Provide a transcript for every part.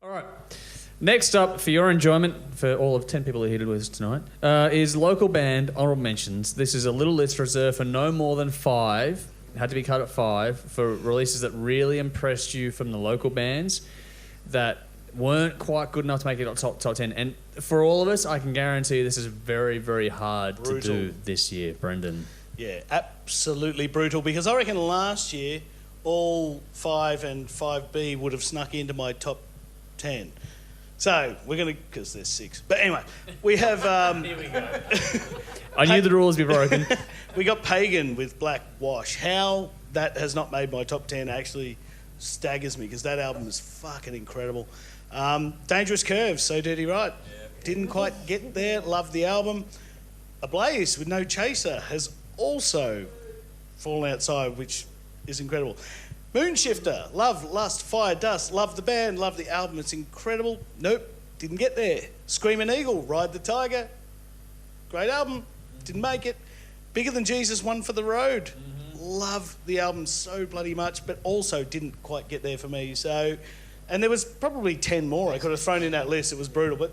All right. Next up, for your enjoyment, for all of 10 people who are here with us tonight, is local band honourable mentions. This is a little list reserved for no more than 5. It had to be cut at 5 for releases that really impressed you from the local bands that weren't quite good enough to make it top 10. And for all of us, I can guarantee this is very, very hard to do this year, Brendan. Yeah, absolutely brutal, because I reckon last year all 5 and 5B would have snuck into my top 10. So we're going to, because there's 6. But anyway, we have... Here we go. I knew the rules would be broken. We got Pagan with Black Wash. How that has not made my top 10 actually staggers me, because that album is fucking incredible. Dangerous Curves, So Dirty Right. Yeah. Didn't quite get there. Loved the album. Ablaze with No Chaser has also fallen outside, which is incredible. Moonshifter, love, lust, fire, dust, love the band, love the album, it's incredible. Nope, didn't get there. Screaming Eagle, Ride the Tiger, great album, didn't make it. Bigger Than Jesus, One for the Road. Love the album so bloody much, but also didn't quite get there for me. So, and there was probably 10 more I could have thrown in that list. It was brutal, but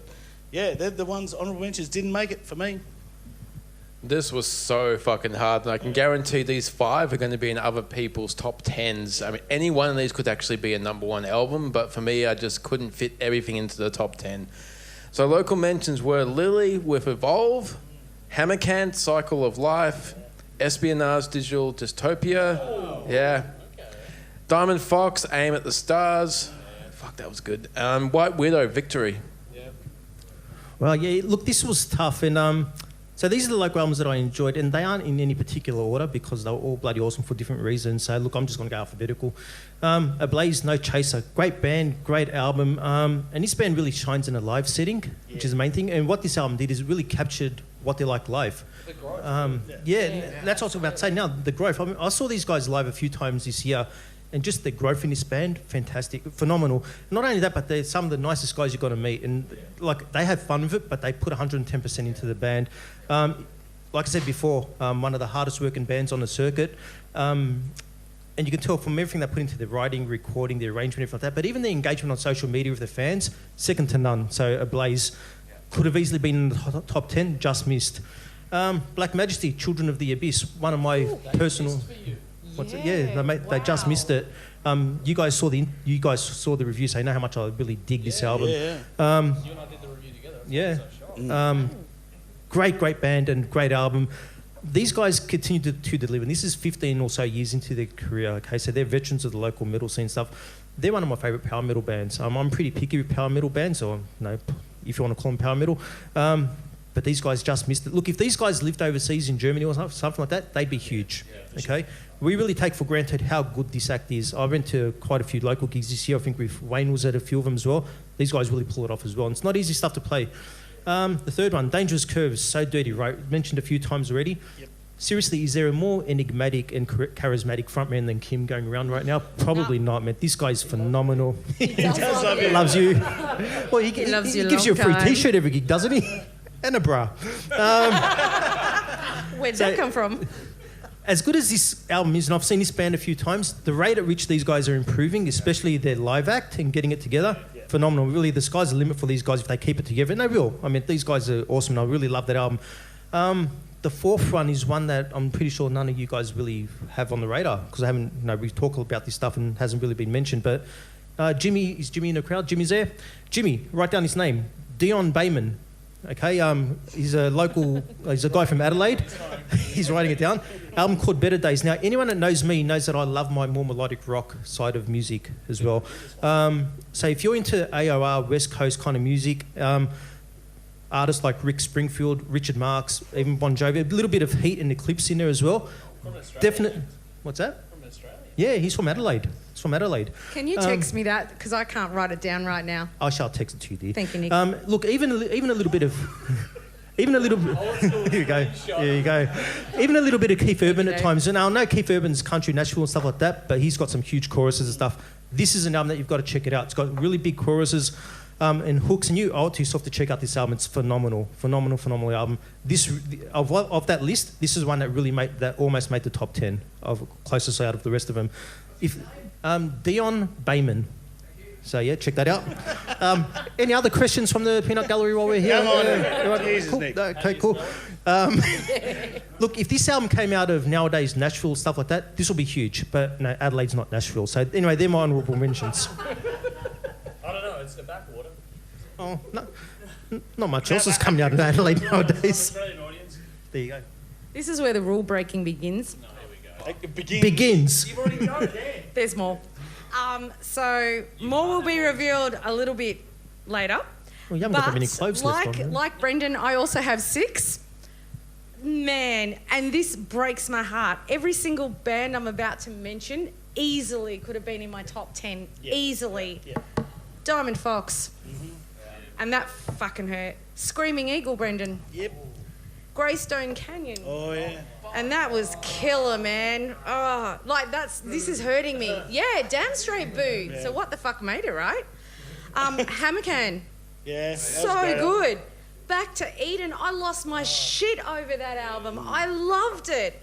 yeah, they're the ones, honourable mentions, didn't make it for me. This was so fucking hard, and I can guarantee these 5 are going to be in other people's top 10s. I mean, any one of these could actually be a number 1 album, but for me, I just couldn't fit everything into the top 10. So local mentions were Lily with Evolve, Hammerkant, Cycle of Life, Espionage, Digital Dystopia, Diamond Fox, Aim at the Stars, fuck, that was good. White Widow, Victory. Well, yeah, look, this was tough, and so these are the local albums that I enjoyed, and they aren't in any particular order because they were all bloody awesome for different reasons. So look, I'm just going to go alphabetical. Ablaze, No Chaser, great band, great album, and this band really shines in a live setting, which is the main thing. And what this album did is it really captured what they're like live. The growth. That's what I was about to say. Now, the growth. I mean, I saw these guys live a few times this year, and just the growth in this band, fantastic, phenomenal. Not only that, but they're some of the nicest guys you're going to meet. And, like, they have fun with it, but they put 110% into the band. Like I said before, one of the hardest working bands on the circuit. And you can tell from everything they put into the writing, recording, the arrangement, everything like that. But even the engagement on social media with the fans, second to none. So Ablaze could have easily been in the top 10, just missed. Black Majesty, Children of the Abyss, one of my personal... they just missed it. You guys saw the review, so you know how much I really dig this album. You and I did the review together. Great band and great album. These guys continue to deliver. And this is 15 or so years into their career. Okay, so they're veterans of the local metal scene stuff. They're one of my favourite power metal bands. I'm pretty picky with power metal bands, or if you want to call them power metal. But these guys just missed it. Look, if these guys lived overseas in Germany or something like that, they'd be huge. Okay, we really take for granted how good this act is. I went to quite a few local gigs this year. I think Wayne was at a few of them as well. These guys really pull it off as well. And it's not easy stuff to play. The third one, Dangerous Curves, So Dirty Right, mentioned a few times already. Yep. Seriously, is there a more enigmatic and charismatic frontman than Kim going around right now? Probably not, man. This guy's phenomenal. He loves you. Well, he gives you a free T-shirt every gig, doesn't he? And a bra. Where'd that come from? As good as this album is, and I've seen this band a few times, the rate at which these guys are improving, especially their live act and getting it together, phenomenal. Really, the sky's the limit for these guys if they keep it together. And they will. I mean, these guys are awesome, and I really love that album. The fourth one is one that I'm pretty sure none of you guys really have on the radar, because I haven't, we talk about this stuff and hasn't really been mentioned. But Jimmy, is Jimmy in the crowd? Jimmy's there? Jimmy, write down his name. Dion Bayman. Okay, he's a guy from Adelaide. He's writing it down. Album called Better Days. Now, anyone that knows me knows that I love my more melodic rock side of music as well. So if you're into AOR, West Coast kind of music, artists like Rick Springfield, Richard Marx, even Bon Jovi, a little bit of Heat and Eclipse in there as well. From Australia. Definitely. What's that? From Australia. Yeah, he's from Adelaide. He's from Adelaide. Can you text me that? Because I can't write it down right now. I shall text it to you, dear. Thank you, Nick. Look, even a little bit of... Even a little bit... Here you go. There you go. Even a little bit of Keith Urban at times. And I know Keith Urban's country, Nashville and stuff like that, but he's got some huge choruses and stuff. This is an album that you've got to check it out. It's got really big choruses and hooks, and you owe it to yourself to check out this album. It's phenomenal album. This of that list, this is one that really almost made the top 10 of closest out of the rest of them. If Dion Bayman, So, yeah, check that out. Any other questions from the Peanut Gallery while we're here? Come on, Jesus, cool. Nick. Okay, cool. Look, if this album came out of nowadays Nashville, stuff like that, this will be huge. But no, Adelaide's not Nashville. So anyway, they're my honourable mentions. I don't know. It's the backwater. Oh, no, not much else is coming out of Adelaide nowadays. Australian audience. There you go. This is where the rule breaking begins. It Begins. You've already done it, Dan. There's more. So more will be revealed a little bit later. Well, you haven't got that many clothes left on. Then. Like Brendan, I also have 6. Man, and this breaks my heart. Every single band I'm about to mention easily could have been in my top 10. Yep. Easily. Yep. Diamond Fox. And that fucking hurt. Screaming Eagle, Brendan. Yep. Greystone Canyon. Oh, yeah. And that was killer, man. Oh, like this is hurting me. Yeah, damn straight boo. Yeah. So what the fuck made it, right? Hammercan. Yeah. So good. Back to Eden. I lost my shit over that album. I loved it.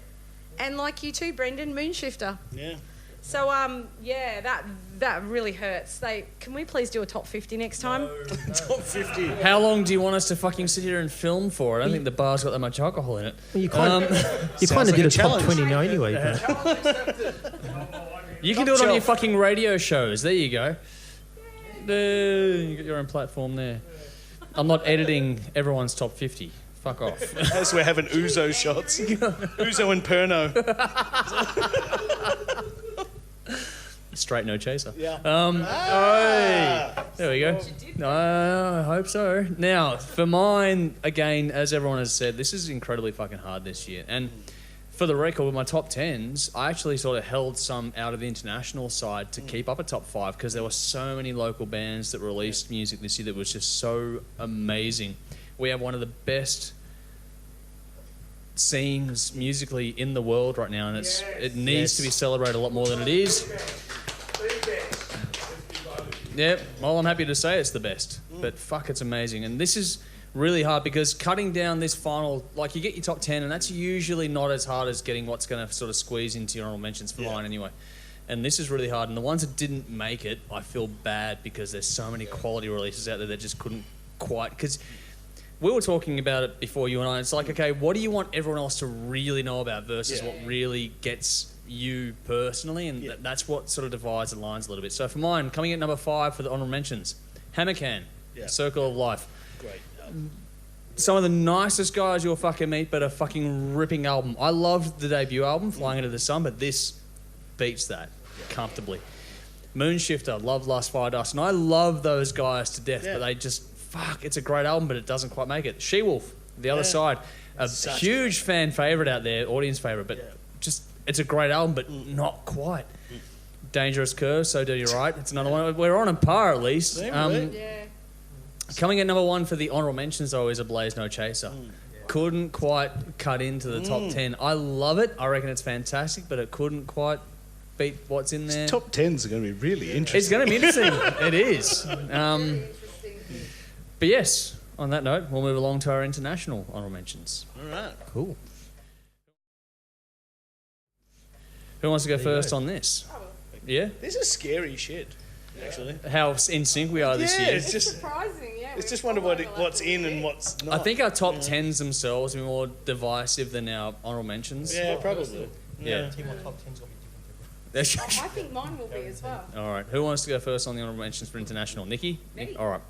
And like you too, Brendan, Moonshifter. Yeah. So yeah, that really hurts. Can we please do a top 50 next time? Top 50. How long do you want us to fucking sit here and film for? I don't think the bar's got that much alcohol in it. Well, you kind of like did a a top challenge. 20 now anyway. You can do it on your fucking radio shows. There you go. You got your own platform there. I'm not editing everyone's top 50. Fuck off. As we're having Ouzo shots. Ouzo and Perno. Straight no chaser. Yeah. There we go. I hope so. Now, for mine, again, as everyone has said, this is incredibly fucking hard this year. And for the record, with my top 10s, I actually sort of held some out of the international side to keep up a top 5 because there were so many local bands that released music this year that was just so amazing. We have one of the best scenes musically in the world right now, and it needs to be celebrated a lot more than it is. Yep, well, I'm happy to say it's the best, but fuck, it's amazing. And this is really hard because cutting down this final, like you get your top 10, and that's usually not as hard as getting what's going to sort of squeeze into your honorable mentions for mine anyway. And this is really hard. And the ones that didn't make it, I feel bad because there's so many quality releases out there that just couldn't quite, because we were talking about it before, you and I. It's like, okay, what do you want everyone else to really know about versus what really gets you personally? And that's what sort of divides the lines a little bit. So for mine, coming at number 5 for the honourable mentions, Hammercan, Circle of Life. Great. Some of the nicest guys you'll fucking meet, but a fucking ripping album. I loved the debut album, Flying Into the Sun, but this beats that comfortably. Moonshifter, Love, Lust, Fire, Dust. And I love those guys to death, but they just... Fuck, it's a great album, but it doesn't quite make it. She-Wolf, The Other Side, a huge fan favourite out there, audience favourite, but just, it's a great album, but not quite. Dangerous Curve, So Dirty Right, it's another one. We're on a par at least. Coming at number 1 for the honourable mentions, though, is A Blaze No Chaser. Couldn't quite cut into the top 10. I love it. I reckon it's fantastic, but it couldn't quite beat what's in there. Top 10s are going to be really interesting. It's going to be interesting. It is. But yes, on that note, we'll move along to our international honourable mentions. All right. Cool. Who wants to go first on this? Yeah? This is scary shit, actually. How in sync we are this year. It's just Surprising, yeah. It's just wonder what's in and what's not. I think our top 10s themselves are more divisive than our honourable mentions. Yeah, probably. Yeah. Team on top 10's got to be different. I think mine will be as well. All right. Who wants to go first on the honourable mentions for international? Nikki? Me. All right.